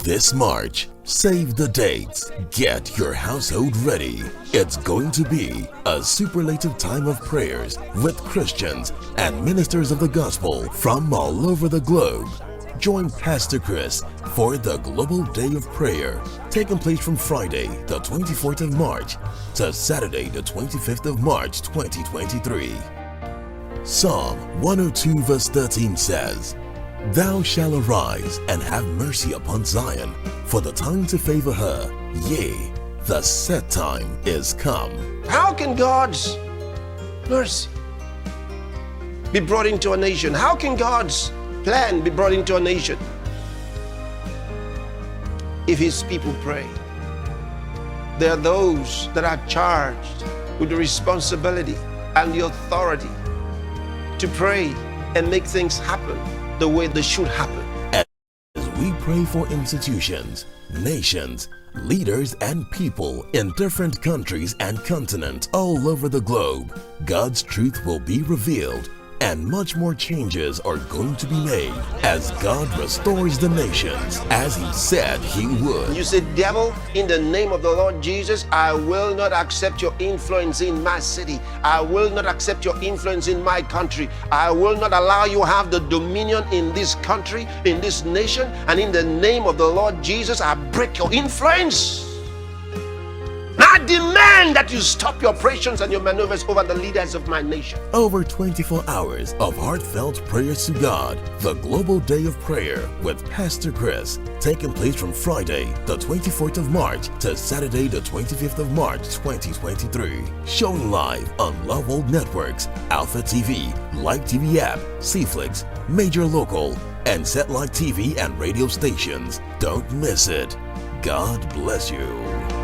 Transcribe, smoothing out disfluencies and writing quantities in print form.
This March, save the dates. Get your household ready. It's going to be a superlative time of prayers with Christians and ministers of the gospel from all over the globe. Join Pastor Chris for the Global Day of Prayer, taking place from Friday, the 24th of March to Saturday, the 25th of March, 2023. Psalm 102 verse 13 says, "Thou shalt arise and have mercy upon Zion, for the time to favor her, yea, the set time is come." How can God's mercy be brought into a nation? How can God's plan be brought into a nation if His people pray? There are those that are charged with the responsibility and the authority to pray and make things happen the way they should happen. As we pray for institutions, nations, leaders, and people in different countries and continents all over the globe, God's truth will be revealed and much more changes are going to be made as God restores the nations as He said He would. You say, "Devil, in the name of the Lord Jesus, I will not accept your influence in my city. I will not accept your influence in my country. I will not allow you to have the dominion in this country, in this nation. And in the name of the Lord Jesus, I break your influence. I demand that you stop your operations and your maneuvers over the leaders of my nation." Over 24 hours of heartfelt prayers to God, the Global Day of Prayer with Pastor Chris, taking place from Friday, the 24th of March to Saturday, the 25th of March, 2023. Showing live on Love World Networks, Alpha TV, Live TV app, C-Flix, major local, and satellite TV and radio stations. Don't miss it. God bless you.